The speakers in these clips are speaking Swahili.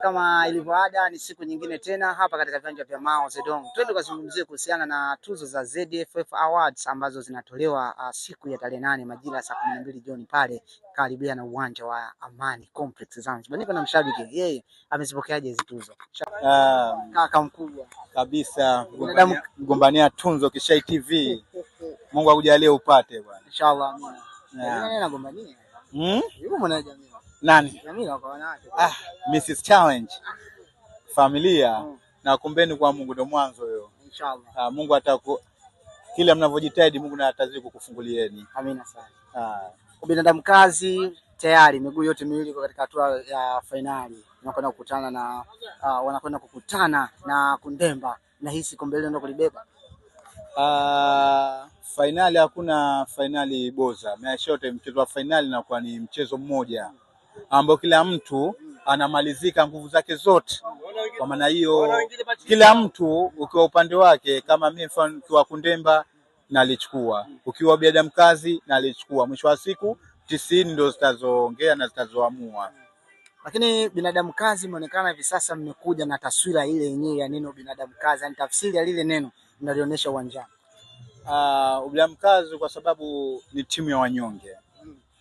Kama ilivyoada ni siku nyingine tena hapa katika viwanja vya Mao Zedong. Twende kuzungumzia kuhusiana na tuzo za ZFF Awards ambazo zinatolewa siku ya tarehe 8 majira ya saa 12 jioni pale karibia na uwanja wa Amani Complex Zanzibar. Niko na mshabiki, yeye amezipokeaje hizo tuzo? Kaka mkubwa kabisa, mgombania tunzo Kishai TV. Mungu akujalie upate bwana. Inshallah, amina. Nani anagombania? Yuko mwanajamii. Nani? Jamii wako wanawake. Mrs Challenge. Familia. Na kumbeni kwa Mungu ndo mwanzo hiyo. Inshallah. Mungu kila mnavyojitahidi Mungu na atazidi kukufungulieni. Amina sana. Ubinadamu kazi tayari miguu yote miwili kwa katika hatua ya finali. Wanakwenda kukutana na Kundemba. Na hisi kombe lile ndio kulibeba. Finali hakuna finali boza. Meacha yote mchezo wa finali na kwa ni mchezo mmoja ambao kila mtu anamalizika nguvu zake zote. Kwa maana hiyo kila mtu ukiwa upande wake, kama mimi mfano ukiwa Kundemba na alichukua, ukiwa binadamu kazi na alichukua, mwisho wa siku 90 ndio zitazoongea na zitazoamua. Lakini binadamu kazi imeonekana hivi sasa mmekuja na taswira ile yenyewe ya neno binadamu kazi, yani tafsiri ya lile neno mnalionyesha uwanjani. Binadamu kazi kwa sababu ni timu ya wanyonge.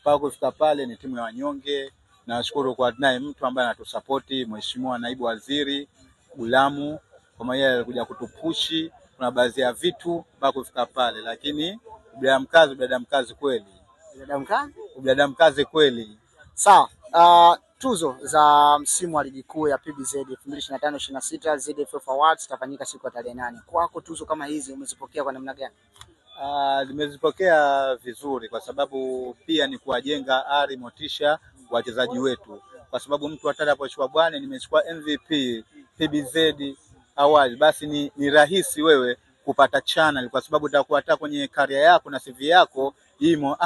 Mpaka kufika pale ni timu ya wanyonge. Na nashukuru kwa naye mtu ambaye anatusapoti, Mheshimiwa Naibu Waziri Gulamu, kwa yeye alikuja kutupushi kuna baadhi ya vitu mpaka kufika pale, lakini binadamu kazi kweli. Binadamu kazi kweli. Sawa. Tuzo za msimu wa ligi kuu ya PBZ 2025-26 ZFF Awards zitafanyika siku ya tarehe 8. Kwako tuzo kama hizi umezipokea kwa namna gani? Nimezipokea vizuri kwa sababu pia ni kuwajenga ari motisha wachezaji wetu, kwa sababu mtu atakapochukua bwana nimechukua MVP PBZ Awards, basi ni rahisi wewe kupata channel, kwa sababu utakuwa hata kwenye career yako na CV yako imo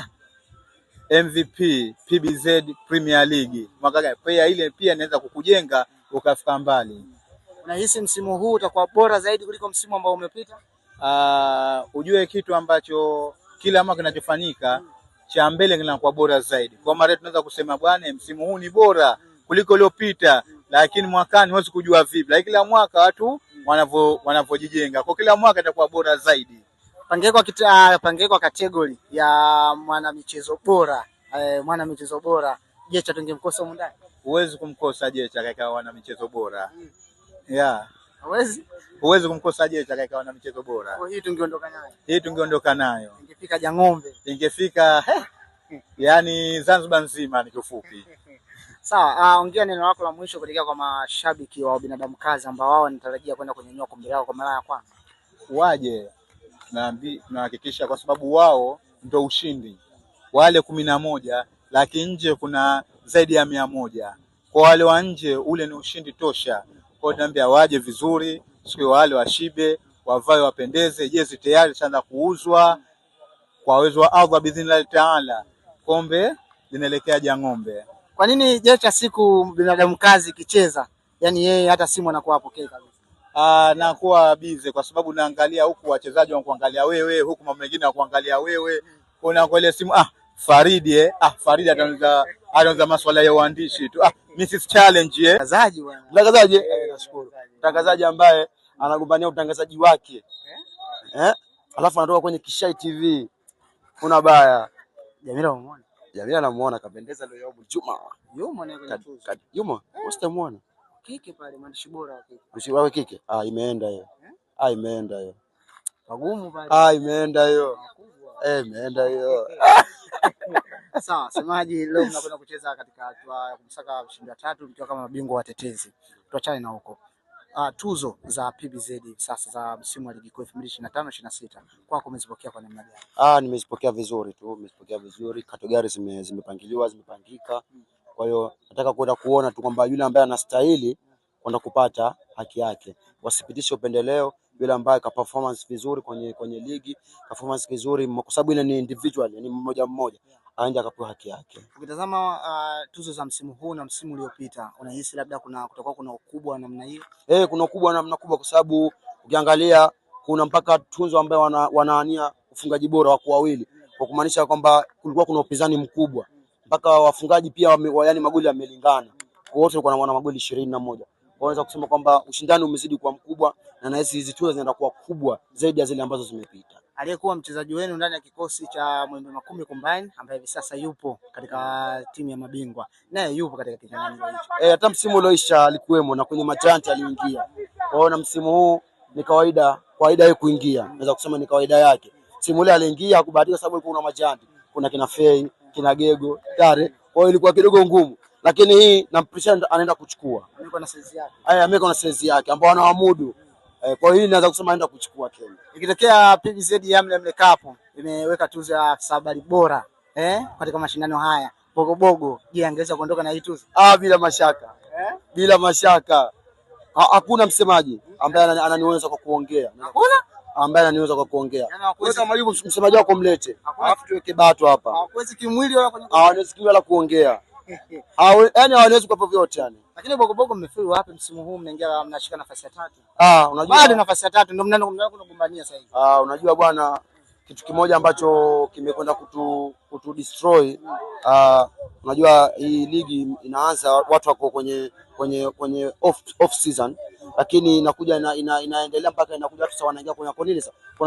MVP PBZ Premier League mwaka pia ile pia inaweza kukujenga ukafika mbali. Unahisi msimu huu utakuwa bora zaidi kuliko msimu ambao umepita? Ujue kitu ambacho kila mwaka kinachofanyika cha mbele kinakuwa bora zaidi. Kwa maana tunaweza kusema bwana msimu huu ni bora kuliko uliopita, lakini mwakani huwezi kujua vipi. Lakini kila mwaka watu wanavyojijenga. Kwa kila mwaka itakuwa bora zaidi. Pangeko category ya mwanamichezo bora. Mwanamichezo bora. Jecha tungemkosa huko ndani. Huwezi kumkosa Jecha kama mwanamichezo bora. Huwezi kumkosa Jecha kama mwanamichezo bora. Kwa hiyo tungeondoka nayo. Ingefika Jang'ombe. Ingefika yani Zanzibar nzima ni kifupi. Sawa, ongea neno lako la mwisho kuelekea kwa mashabiki wa binadamu kazi ambao wao wanatarajia kwenda kunyanyua kombe lao kwa mara ya kwanza. Waje tunahakikisha kwa sababu wao ndio ushindi. Wale 11 lakini nje kuna zaidi ya 100. Kwa wale wa nje ule ni ushindi tosha. Kwa tunaambia waje vizuri, siku wale washibe, wavae wapendeze, jezi tayari sana kuuzwa. Kwa uwezo wa Allah biidhnillah taala kombe linaelekea Jang'ombe. Kwa nini Jecha siku binadamu kazi kicheza, yani yeye hata simu anakuwa apokee kabisa? Nakuwa bize kwa sababu naangalia huku wachezaji wanakuangalia wewe, huku mambo mengine wanakuangalia wewe. Unaangalia simu Faridi Faridi anaanza masuala ya uandishi tu. Mrs Challenge Mtangazaji bwana. Mtangazaji nashukuru. Mtangazaji ambaye anagombania utangazaji wake. Alafu anatoka kwenye Kishai TV. Una baya. Jamila umeona? Jamila namuona kapendeza leo Yobu Juma. Yumo ni kwenye tuzo. Yumo? Usimuona. Kike pale mwandishi bora wa kike. Mwandishi wa kike? Imeenda hiyo. Imeenda hiyo. Magumu pale. Imeenda hiyo. Imeenda hiyo. Sawa, semaji leo mnakwenda kucheza katika hatua ya kumsaka mshindi wa 3 mkiwa kama mabingwa watetezi. Tuachane na huko. Tuzo za PBZ sasa za msimu wa ligi kuu 2025-26 kwako umezipokea kwa namna gani? Nimezipokea vizuri tu, nimezipokea vizuri. Kategori zimepangiliwa, zimepangika. Kwa hiyo nataka kwenda kuona tu kwamba yule ambaye anastahili kwenda kupata haki yake. Wasipitishe upendeleo, yule ambaye ka performance vizuri kwenye ligi, performance vizuri kwa sababu ile ni individual, ni mmoja mmoja. Aende akapewa haki yake. Ukitazama tuzo za msimu huu na msimu uliopita, unahisi labda kutakuwa kuna ukubwa namna hiyo? Kuna ukubwa namna kubwa kwa sababu ukiangalia kuna mpaka tunzo ambayo wanaania ufungaji bora wako wawili. Kwa kumaanisha kwamba kulikuwa kuna upinzani mkubwa. Mpaka wafungaji pia yani magoli yamelingana. mzunguko wote ulikuwa na magoli 21. Kwa hiyo kusema kwamba ushindani umezidi kuwa mkubwa na nahisi hizi tuzo zinaenda kuwa kubwa zaidi ya zile ambazo zimepita. Aliyekuwa mchezaji wenu ndani ya kikosi cha Mwembe Makumi Combine ambaye hivi sasa yupo katika timu ya mabingwa, naye yupo katika kinyang'anyiro hicho. Hata msimu ulioisha alikuwemo na kwenye majanti aliingia. Kwa hiyo na msimu huu ni kawaida yeye kuingia. Naweza kusema ni kawaida yake. Msimu ule aliingia hakubahatika sababu kulikuwa na majanti. Kuna kina Fei, kina Gego, Tare. Kwa hiyo ilikuwa kidogo ngumu. Lakini hii nampisha anaenda kuchukua. Amekuwa na size yake. Amekuwa na size yake ambao anawamudu. Kwa hiyo hii naweza kusema anaenda kuchukua Kenya. Ikitokea PBZ Yamle Cup imeweka tuzo ya sabari bora katika mashindano haya, Bogobogo, je, angeweza kuondoka na hii tuzo? Bila mashaka. Bila mashaka. Hakuna msemaji ambaye ananiweza kwa kuongea. Hakuna ambaye ananiweza kwa kuongea. Wewe kama yupo msemaji wako mlete. Alafu tuweke bato hapa. Hawezi kimwili wala kwenye hawezi kimwili wala kuongea. Yaani hawezi kwa vyovyote yani. Lakini Bogobogo mmefeli wapi msimu huu, mnaingia mnashika nafasi ya 3? Unajua bado nafasi ya 3 ndio mnaenda kugombania sasa hivi. Unajua bwana, kitu kimoja ambacho kimekwenda kutu destroy, unajua hii ligi inaanza watu wako kwenye off season, lakini inakuja inaendelea mpaka inakuja watu sawa wanaingia kuna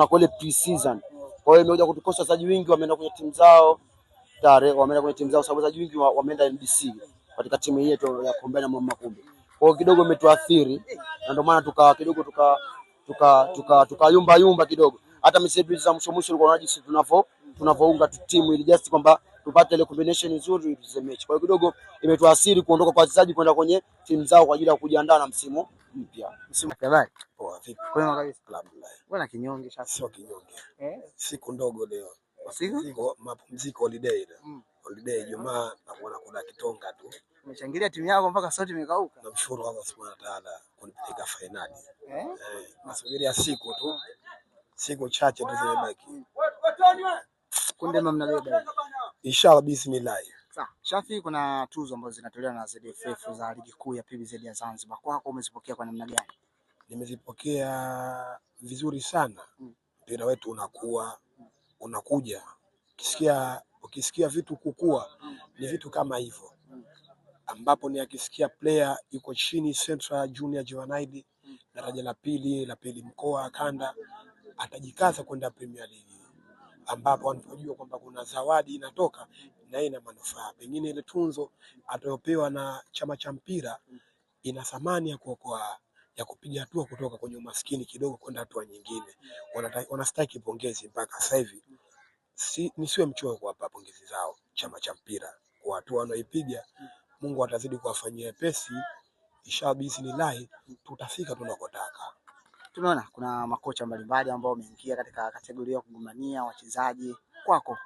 pre season. Kwa hiyo imekuja kutukosa wachezaji wengi, wameenda kwenye timu zao wameenda kwenye timu zao sababu wachezaji wengi wameenda NBC katika timu yetu ya Combine na Mwembe Makumi. Kwa hiyo kidogo imetuathiri na ndio maana tukayumba kidogo. Hata mchezo za mwisho ulikuwa unajisi tunavounga timu ili just kwamba tupate ile combination nzuri za mechi. Kwa hiyo kidogo imetuathiri kuondoka kwa wachezaji kwenda kwenye timu zao kwa ajili ya kujiandaa na msimu mpya. Msimu mpya. Poa vipi? Kwema kabisa. Alhamdulillah. Bwana kinyonge sasa. Sio kinyonge. Siku ndogo leo. Siku mapumziko holiday. Holiday Ijumaa na kuna kitonga tu. Umechangilia timu yako mpaka sauti imekauka. Namshukuru Allah Subhanahu wa Ta'ala kunipeleka finali. Nasubiria siku tu. Siku chache tu zimebaki. Kunde mnabeba. Inshallah bismillah. Sawa. Shafi, kuna tuzo ambazo zinatolewa na ZFF za ligi kuu ya PBZ ya Zanzibar. Kwako umezipokea kwa namna gani? Nimezipokea vizuri sana. Mpira wetu unakuja. Ukisikia vitu kukua ni vitu kama hivyo. Ambapo ni akisikia player yuko chini Central Junior Juvenile daraja la pili mkoa kanda, atajikaza kwenda Premier League, ambapo anapojua kwamba kuna zawadi inatoka na ina manufaa. Pengine ile tunzo atayopewa na chama cha mpira ina thamani ya kupiga hatua kutoka kwenye umaskini kidogo kwenda hatua nyingine. Wanastaki pongezi mpaka sasa hivi. Nisiwe mchoyo kuwapa pongezi zao chama cha mpira kwa hatua wanaoipiga. Mungu atazidi kuwafanyia pesi. Inshallah bismillah tutafika tunakotaka. Tunaona kuna makocha mbalimbali ambao wameingia katika kategoria ya kugombania wachezaji. Kwako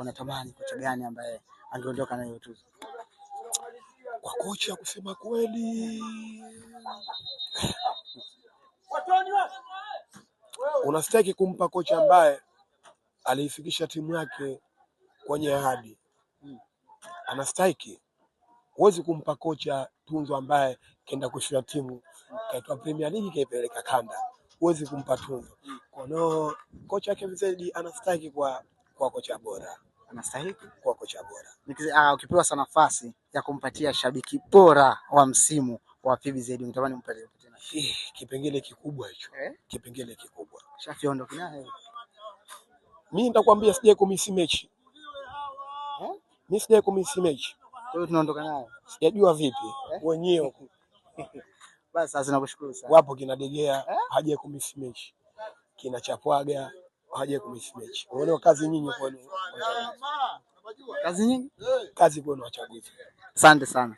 unatamani kocha gani ambaye angeondoka na hiyo tuzo? Kwa kocha kusema kweli, unastaki kumpa kocha ambaye aliifikisha timu yake kwenye ahadi. Anastahili. Huwezi kumpa kocha tunzo ambaye kaenda kushusha timu kaitwa Premier League kaipeleka kanda. Huwezi kumpa tunzo. Kwa hiyo kocha KVZ anastahili kwa kocha bora. Anastahili kwa kocha bora. Ukipewa sana nafasi ya kumpatia shabiki bora wa msimu wa PBZ unatamani umpeleke tena? Kipengele kikubwa hicho. Kipengele kikubwa. Shafi ondoka naye. Mimi nitakwambia sije kumisi mechi. Mimi sije kumisi mechi. Kwa hiyo tunaondoka naye. Sijajua vipi wenyewe. Basi sasa nakushukuru sana. Wapo kina Degea haje kumisi mechi. Kina Chapwaga haje kumisi mechi. Unaona kazi nyinyi kwenu. Kazi nyingi? Kazi kwenu wachaguzi. Asante sana.